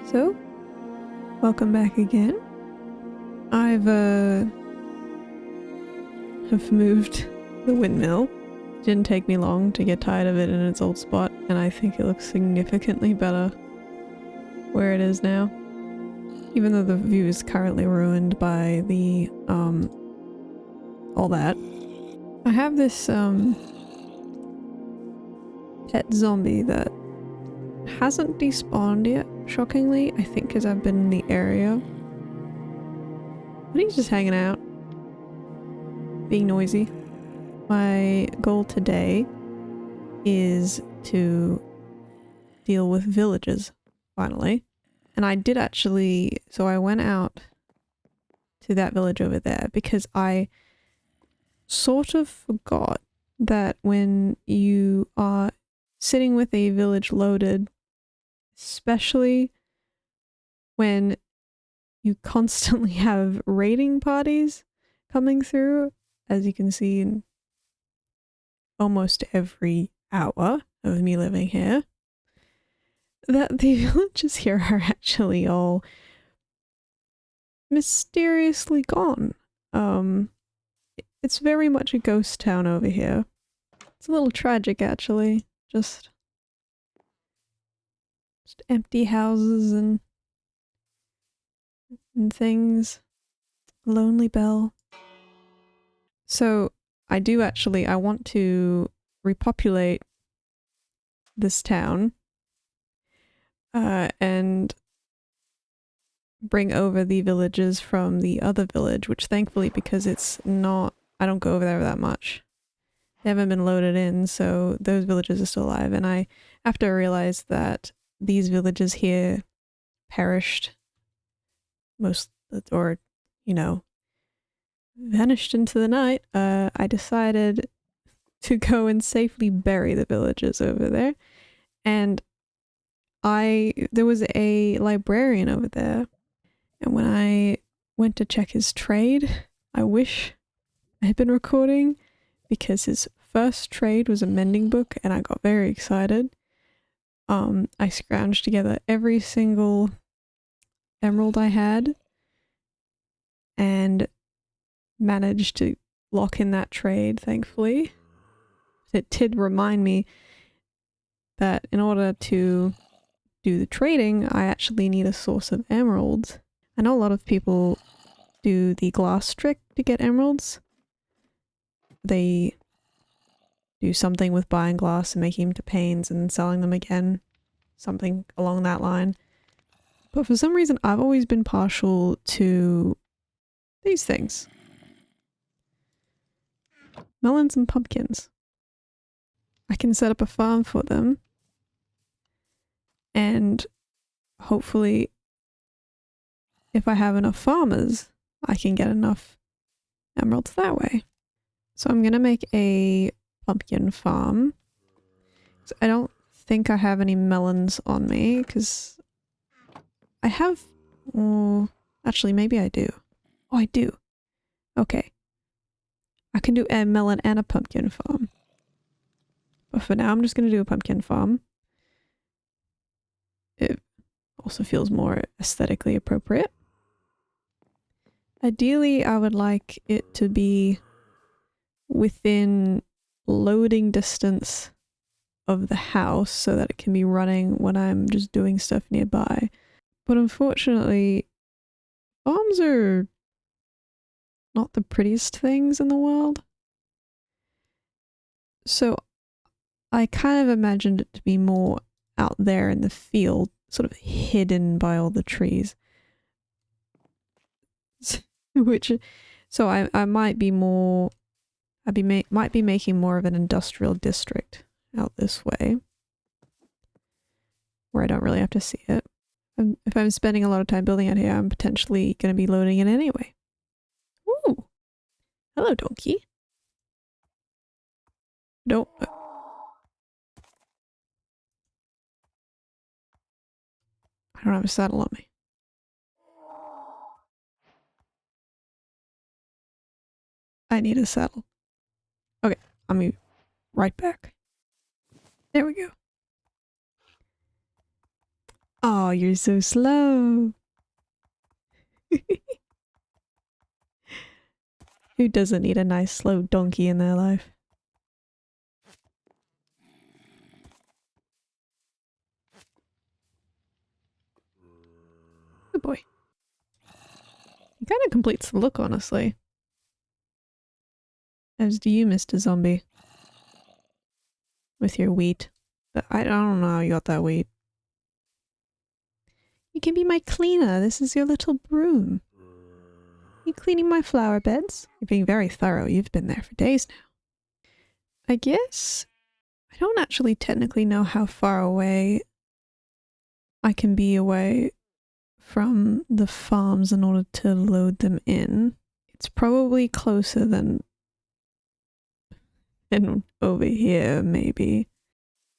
So, welcome back again. I've moved the windmill. It didn't take me long to get tired of it in its old spot, and I think it looks significantly better where it is now. Even though the view is currently ruined by the, all that. I have this, pet zombie that hasn't despawned yet, shockingly, I think because I've been in the area. But he's just hanging out. Being noisy. My goal today is to deal with villagers, finally. And I did actually, so I went out to that village over there because I sort of forgot that when you are sitting with a village loaded, especially when you constantly have raiding parties coming through, as you can see in almost every hour of me living here, that the villages here are actually all mysteriously gone. It's very much a ghost town over here. It's a little tragic, actually. Just empty houses and things. Lonely Bell. So I want to repopulate this town and bring over the villagers from the other village, which thankfully, because it's not, I don't go over there that much. They haven't been loaded in, so those villages are still alive. And I have to realize that these villages here perished or, you know, vanished into the night. I decided to go and safely bury the villagers over there. And there was a librarian over there. And when I went to check his trade, I wish I had been recording because his first trade was a mending book and I got very excited. I scrounged together every single emerald I had and managed to lock in that trade, thankfully. It did remind me that in order to do the trading, I actually need a source of emeralds. I know a lot of people do the glass trick to get emeralds. They do something with buying glass and making them into panes and selling them again. Something along that line. But for some reason, I've always been partial to these things. Melons and pumpkins. I can set up a farm for them. And hopefully, if I have enough farmers, I can get enough emeralds that way. So I'm going to make a pumpkin farm. So I don't think I have any melons on me because I have... Oh, actually, maybe I do. Oh, I do. Okay. I can do a melon and a pumpkin farm. But for now, I'm just going to do a pumpkin farm. It also feels more aesthetically appropriate. Ideally, I would like it to be within loading distance of the house so that it can be running when I'm just doing stuff nearby. But unfortunately, farms are not the prettiest things in the world. So I kind of imagined it to be more out there in the field, sort of hidden by all the trees. So I might be more, might be making more of an industrial district out this way, where I don't really have to see it. If I'm spending a lot of time building out here, I'm potentially going to be loading it anyway. Ooh! Hello, donkey. Don't... I don't have a saddle on me. I need a saddle. Okay, I'll be right back. There we go. Oh, you're so slow. Who doesn't need a nice slow donkey in their life? Good boy. He kind of completes the look, honestly. As do you, Mr. Zombie. With your wheat. But I don't know how you got that wheat. You can be my cleaner. This is your little broom. You cleaning my flower beds? You're being very thorough. You've been there for days now. I guess I don't actually technically know how far away I can be away from the farms in order to load them in. It's probably closer than over here, maybe.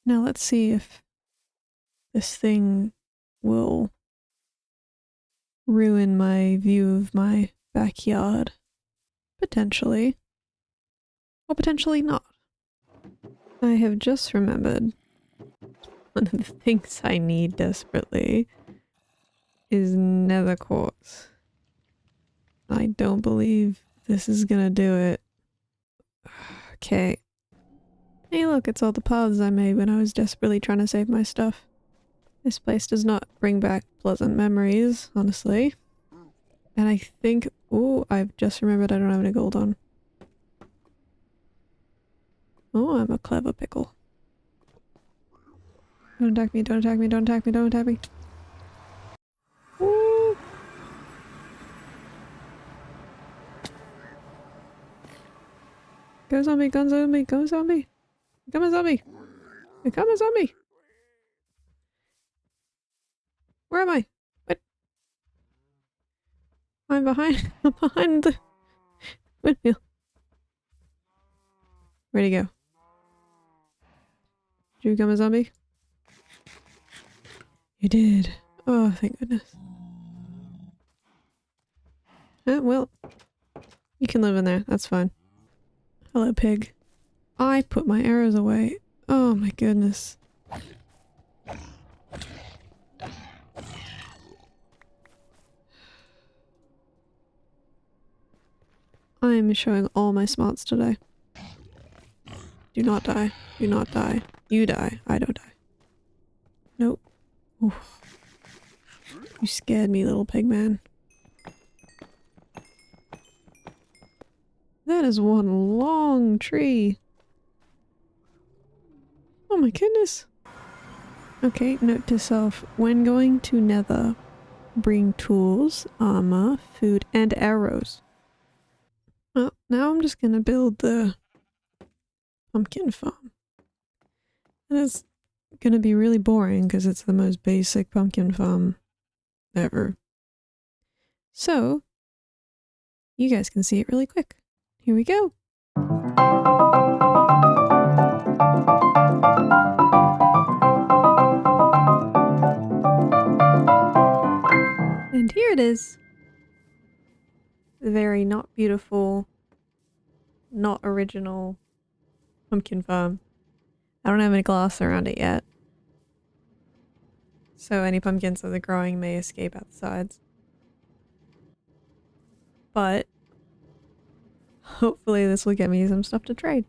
Now let's see if this thing will ruin my view of my backyard. Potentially. Or potentially not. I have just remembered one of the things I need desperately is nether quartz. I don't believe this is gonna do it. Okay. Hey look, it's all the paths I made when I was desperately trying to save my stuff. This place does not bring back pleasant memories, honestly. And I think... ooh, I've just remembered I don't have any gold on. Oh, I'm a clever pickle. Don't attack me, don't attack me, don't attack me, don't attack me. Ooh. Go zombie, go zombie, go zombie. Become a zombie. Become a zombie. Where am I? What? I'm behind. I'm behind the windmill. Where'd he go? Did you become a zombie? You did. Oh, thank goodness. Well, you can live in there. That's fine. Hello, pig. I put my arrows away. Oh my goodness. I am showing all my smarts today. Do not die. Do not die. You die. I don't die. Nope. Oof. You scared me, little pig man. That is one long tree. Oh my goodness. Okay, note to self. When going to Nether, bring tools, armor, food, and arrows. Well, now I'm just gonna build the pumpkin farm. And it's gonna be really boring because it's the most basic pumpkin farm ever. So, you guys can see it really quick. Here we go. And here it is. The very not beautiful, not original pumpkin farm. I don't have any glass around it yet. So any pumpkins that are growing may escape out the sides. But hopefully this will get me some stuff to trade.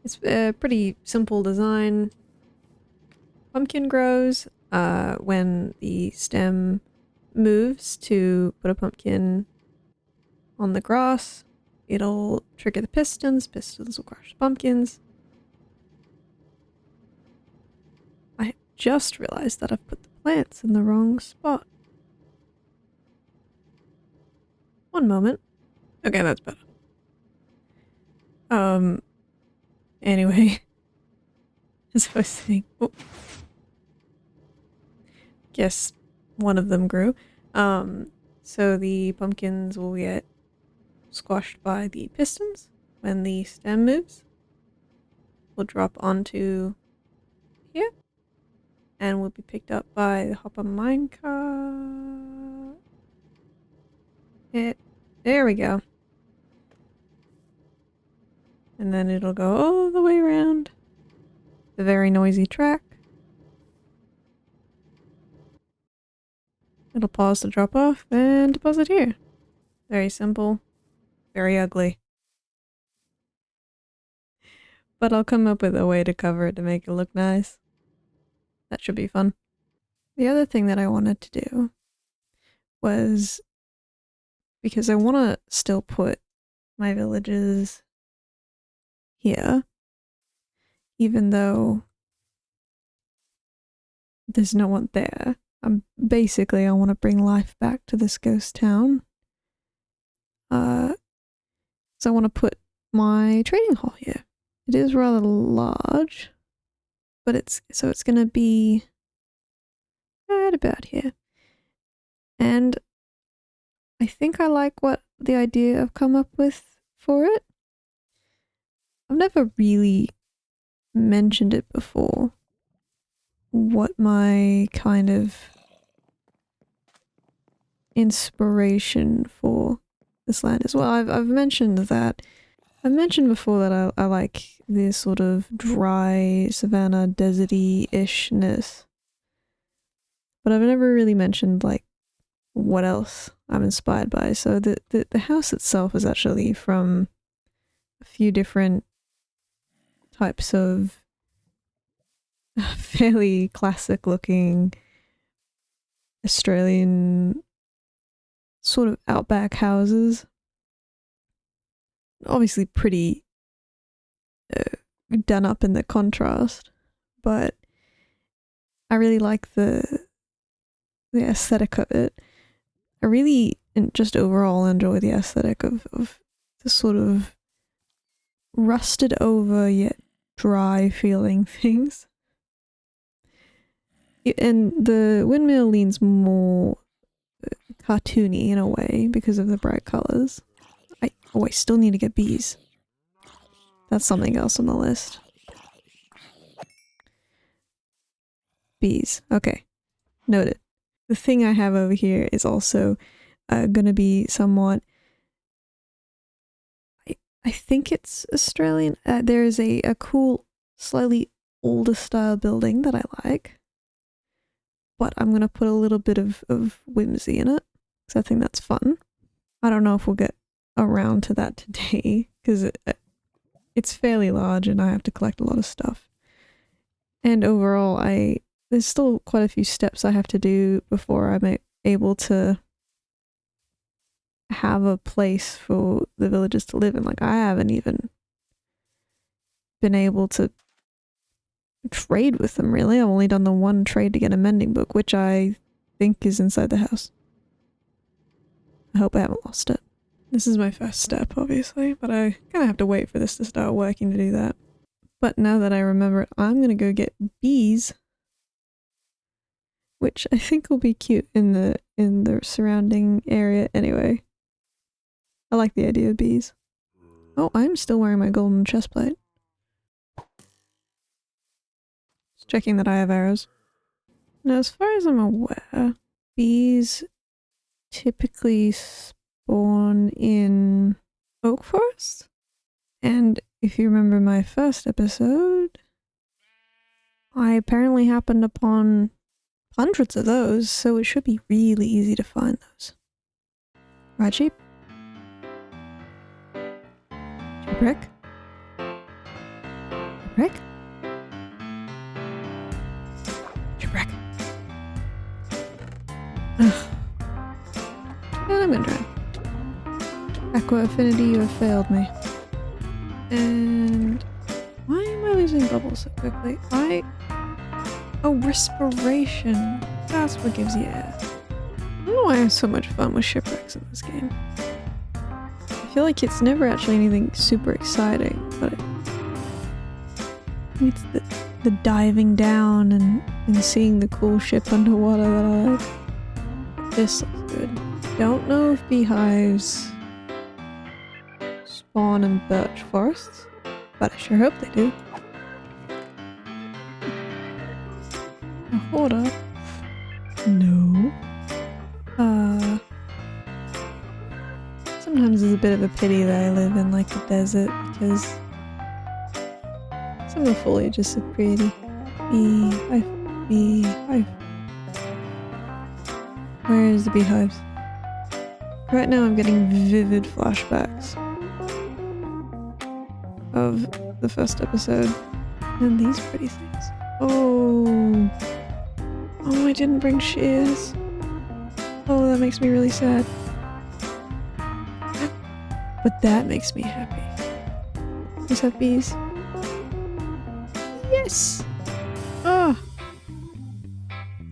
It's a pretty simple design. Pumpkin grows when the stem moves to put a pumpkin on the grass. It'll trigger the pistons. Pistons will crush pumpkins. I just realized that I've put the plants in the wrong spot. One moment. Okay, that's better. Anyway. As I was saying. Oh. Guess one of them grew. So the pumpkins will get squashed by the pistons when the stem moves. Will drop onto here. And will be picked up by the hopper minecart. There we go. And then it'll go all the way around the very noisy track. It'll pause to drop off and deposit here. Very simple. Very ugly. But I'll come up with a way to cover it to make it look nice. That should be fun. The other thing that I wanted to do was, because I want to still put my villages here, even though there's no one there. I want to bring life back to this ghost town. So I want to put my trading hall here. It is rather large, but it's going to be right about here. And I think I like what the idea I've come up with for it. I've never really mentioned it before, what my kind of inspiration for this land is. Well, I've mentioned that. I've mentioned before that I like this sort of dry savanna deserty-ishness, but I've never really mentioned like what else I'm inspired by. So the house itself is actually from a few different types of fairly classic looking Australian sort of outback houses. Obviously pretty done up in the contrast, but I really like the aesthetic of it. I really just overall enjoy the aesthetic of the sort of rusted over yet dry feeling things. And the windmill leans more cartoony in a way because of the bright colours. I still need to get bees. That's something else on the list. Bees. Okay. Noted. The thing I have over here is also gonna be somewhat... I think it's Australian. There is a cool, slightly older style building that I like. But I'm gonna put a little bit of whimsy in it, because I think that's fun. I don't know if we'll get around to that today, because it's fairly large and I have to collect a lot of stuff. And overall, there's still quite a few steps I have to do before I'm able to have a place for the villagers to live in. Like, I haven't even been able to trade with them, really. I've only done the one trade to get a mending book, which I think is inside the house. I hope I haven't lost it. This is my first step, obviously, but I kind of have to wait for this to start working to do that. But now that I remember it, I'm going to go get bees, which I think will be cute in the surrounding area anyway. I like the idea of bees. Oh, I'm still wearing my golden chestplate. Just checking that I have arrows. Now, as far as I'm aware, bees typically spawn in oak forests. And if you remember my first episode, I apparently happened upon hundreds of those, so it should be really easy to find those. Right, sheep? Brick? Brick? Brick. Ugh. And I'm gonna try. Aqua Affinity, you have failed me. And why am I losing bubbles so quickly? Oh, respiration. That's what gives you air. I don't know why I have so much fun with shipwrecks in this game. I feel like it's never actually anything super exciting, but it's the diving down and seeing the cool ship underwater that I like. This looks good. Don't know if beehives spawn in birch forests, but I sure hope they do. A hoarder? No. Sometimes it's a bit of a pity that I live in like the desert, because some of the foliage is so pretty. Beehive. Where is the beehives? Right now I'm getting vivid flashbacks of the first episode. And these pretty things. Oh. Oh, I didn't bring shears. Oh, that makes me really sad. But that makes me happy. Please have bees. Yes! Oh!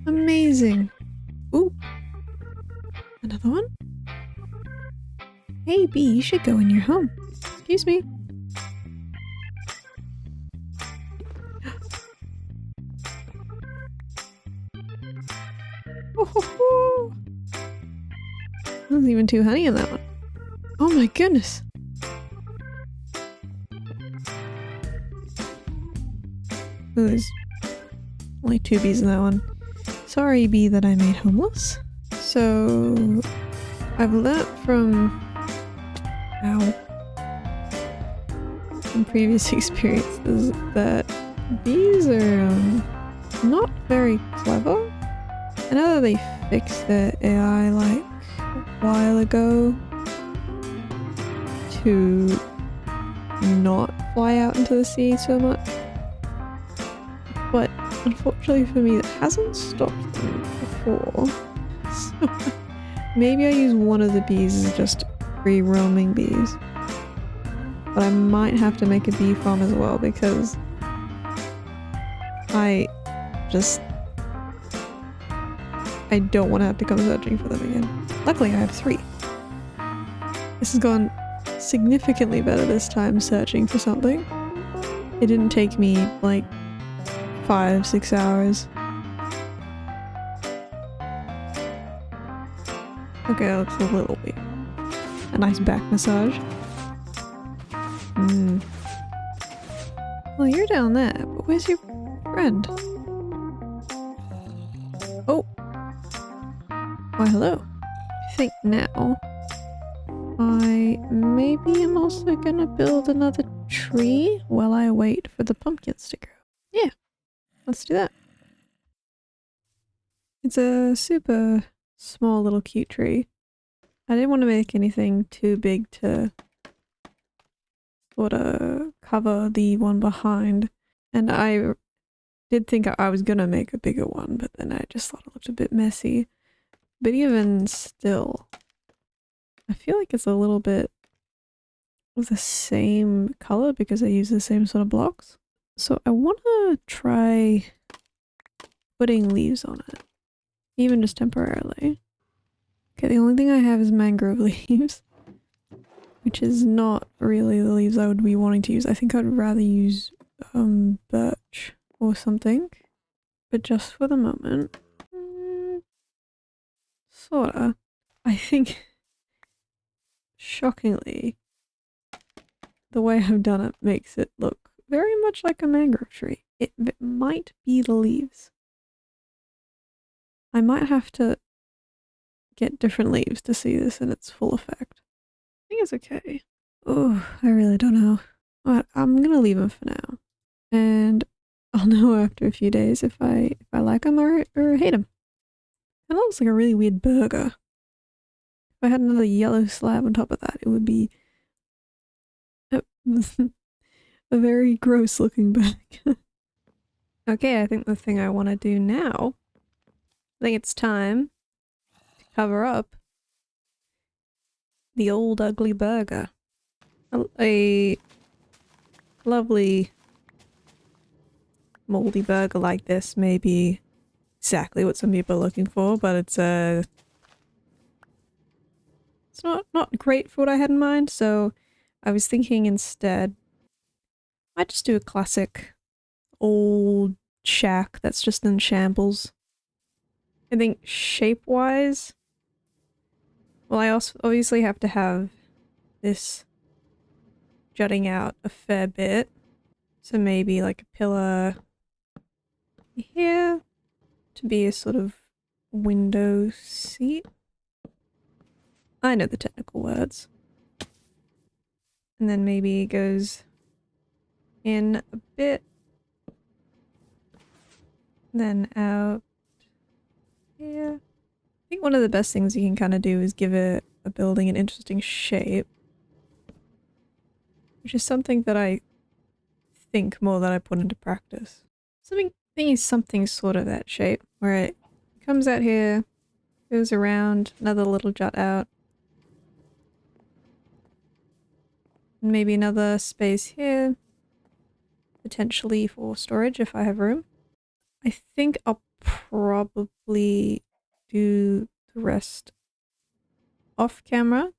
Amazing. Ooh. Another one? Hey, bee, you should go in your home. Excuse me. Oh, there's even 2 honey in that one. Oh my goodness. Ooh, there's only 2 bees in that one. Sorry, bee that I made homeless. So, I've learnt from previous experiences that bees are not very clever. I know that they fixed their AI like a while ago to not fly out into the sea so much, but unfortunately for me that hasn't stopped them before. So maybe I use one of the bees as just free roaming bees, but I might have to make a bee farm as well because I don't want to have to come searching for them again. Luckily I have 3. This has gone significantly better this time searching for something. It didn't take me like 5-6 hours. Okay, that looks a little weird. A nice back massage. Well, you're down there, but where's your friend? Oh! Why, hello. I think now I maybe am also gonna build another tree while I wait for the pumpkins to grow. Yeah, let's do that. It's a super small little cute tree. I didn't want to make anything too big to sort of cover the one behind, and I did think I was gonna make a bigger one, but then I just thought it looked a bit messy. But even still, I feel like it's a little bit of the same color because I use the same sort of blocks. So I want to try putting leaves on it, even just temporarily. Okay, the only thing I have is mangrove leaves, which is not really the leaves I would be wanting to use. I think I'd rather use birch or something, but just for the moment. Sorta. I think, shockingly, the way I've done it makes it look very much like a mangrove tree. It might be the leaves. I might have to get different leaves to see this in its full effect. I think it's okay. Oh, I really don't know. But I'm gonna leave them for now. And I'll know after a few days if I like them or hate them. It looks like a really weird burger. If I had another yellow slab on top of that, it would be a very gross looking burger. Okay, I think the thing I want to do now, I think it's time to cover up the old ugly burger. A lovely moldy burger like this may be exactly what some people are looking for, but it's not great for what I had in mind, so I was thinking instead I'd just do a classic old shack that's just in shambles. I think shape-wise, well, I also obviously have to have this jutting out a fair bit, so maybe like a pillar here to be a sort of window seat. I know the technical words. And then maybe it goes in a bit, then out here. I think one of the best things you can kind of do is give a building an interesting shape. Which is something that I think more that I put into practice. Thinking something sort of that shape, where it comes out here, goes around, another little jut out. Maybe another space here, potentially for storage if I have room. I think I'll probably do the rest off camera,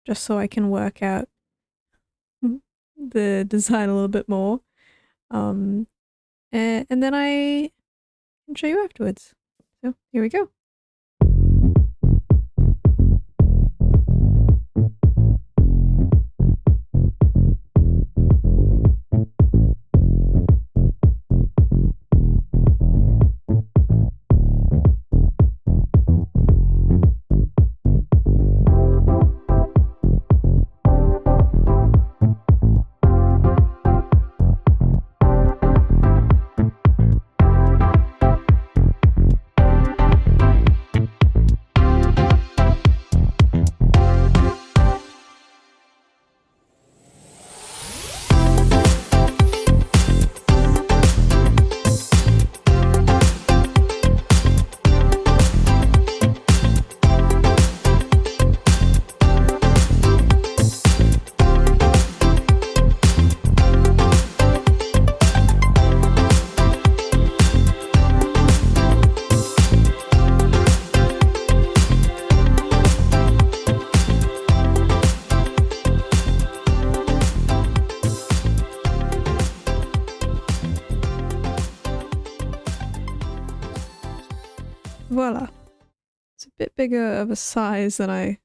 just so I can work out the design a little bit more. And then I can show you afterwards. So here we go. Voila. It's a bit bigger of a size than I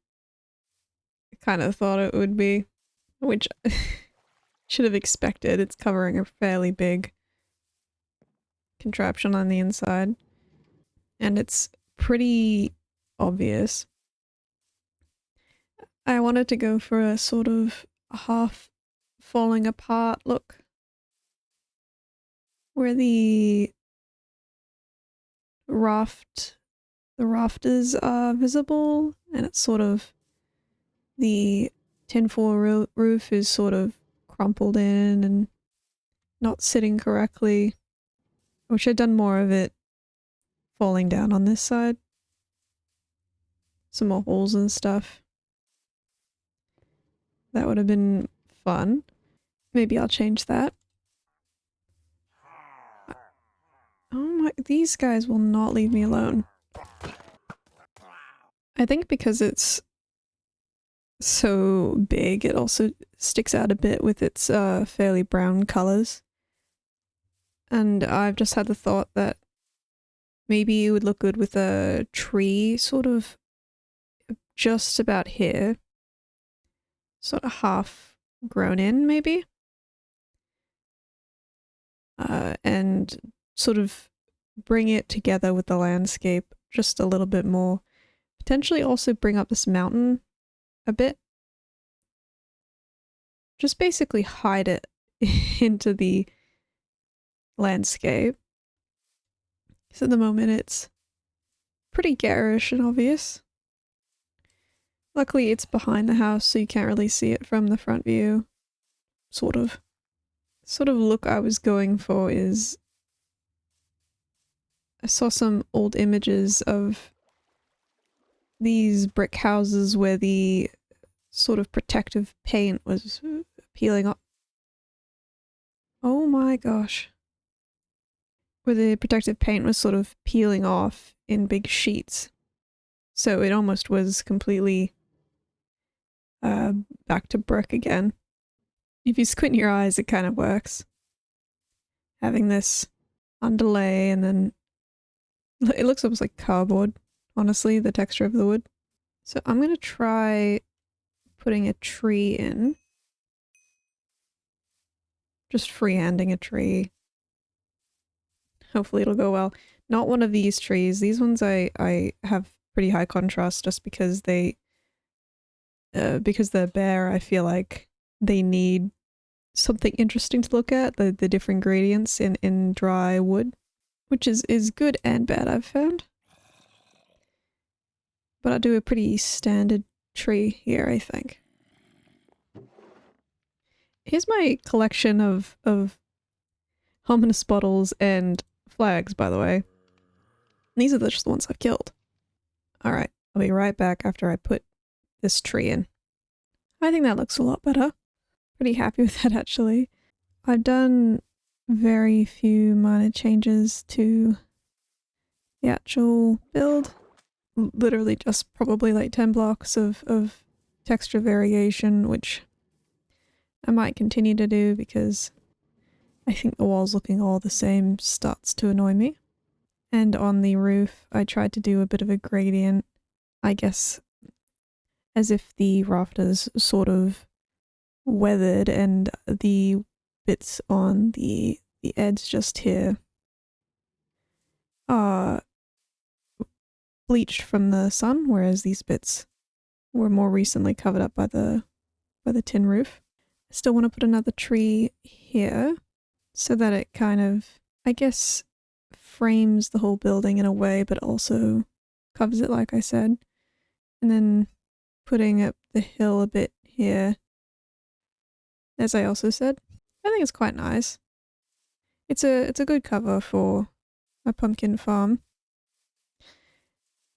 kind of thought it would be, which I should have expected. It's covering a fairly big contraption on the inside, and it's pretty obvious. I wanted to go for a sort of half falling apart look, where the rafters are visible, and it's sort of the tinfoil roof is sort of crumpled in and not sitting correctly. I wish I'd done more of it falling down on this side. Some more holes and stuff. That would have been fun. Maybe I'll change that. Oh my, these guys will not leave me alone. I think because it's so big, it also sticks out a bit with its fairly brown colors. And I've just had the thought that maybe it would look good with a tree sort of just about here. Sort of half grown in, maybe? And sort of bring it together with the landscape just a little bit more. Potentially also bring up this mountain a bit. Just basically hide it into the landscape. So at the moment it's pretty garish and obvious. Luckily it's behind the house, so you can't really see it from the front view. Sort of. Sort of look I was going for is... I saw some old images of these brick houses where the sort of protective paint was peeling off. Oh my gosh. Where the protective paint was sort of peeling off in big sheets. So it almost was completely back to brick again. If you squint your eyes, it kind of works. Having this underlay and then it looks almost like cardboard, honestly, the texture of the wood. So I'm going to try putting a tree in. Just freehanding a tree. Hopefully it'll go well. Not one of these trees. These ones I have pretty high contrast just because they're bare. I feel like they need something interesting to look at, the different gradients in dry wood, which is good and bad, I've found. But I'll do a pretty standard tree here, I think. Here's my collection of ominous bottles and flags, by the way. These are just the ones I've killed. Alright, I'll be right back after I put this tree in. I think that looks a lot better. Pretty happy with that, actually. I've done very few minor changes to the actual build. Literally just probably like 10 blocks of texture variation, which I might continue to do because I think the walls looking all the same starts to annoy me. And on the roof, I tried to do a bit of a gradient, I guess, as if the rafters sort of weathered and the bits on the edge just here are bleached from the sun, whereas these bits were more recently covered up by the tin roof. I still want to put another tree here so that it kind of, I guess, frames the whole building in a way, but also covers it, like I said. And then putting up the hill a bit here, as I also said. I think it's quite nice. It's a good cover for a pumpkin farm.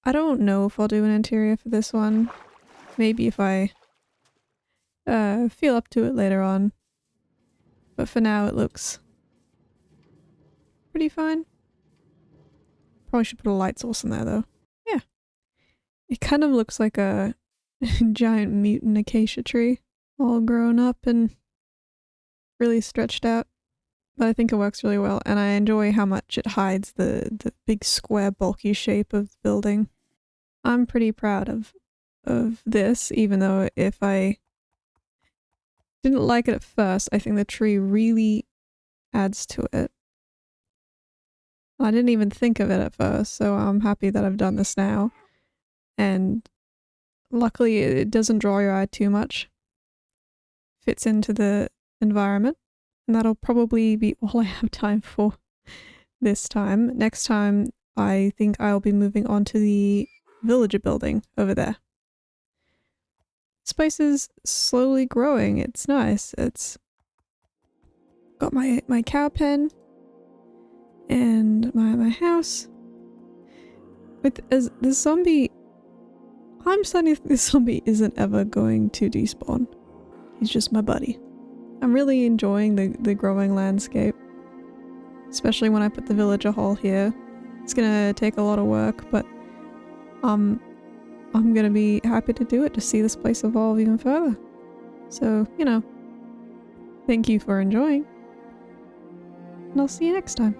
I don't know if I'll do an interior for this one. Maybe if I feel up to it later on. But for now it looks pretty fine. Probably should put a light source in there though. Yeah. It kind of looks like a giant mutant acacia tree. All grown up and really stretched out. But I think it works really well, and I enjoy how much it hides the big square bulky shape of the building. I'm pretty proud of this, even though if I didn't like it at first, I think the tree really adds to it. I didn't even think of it at first, so I'm happy that I've done this now. And luckily it doesn't draw your eye too much. Fits into the environment. And that'll probably be all I have time for this time. Next time, I think I'll be moving on to the villager building over there. This place is slowly growing. It's nice. It's got my cow pen and my house. With the zombie, I'm starting to think this zombie isn't ever going to despawn. He's just my buddy. I'm really enjoying the growing landscape, especially when I put the villager hall here. It's gonna take a lot of work, but I'm gonna be happy to do it to see this place evolve even further. So, you know, thank you for enjoying, and I'll see you next time.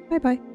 Bye bye.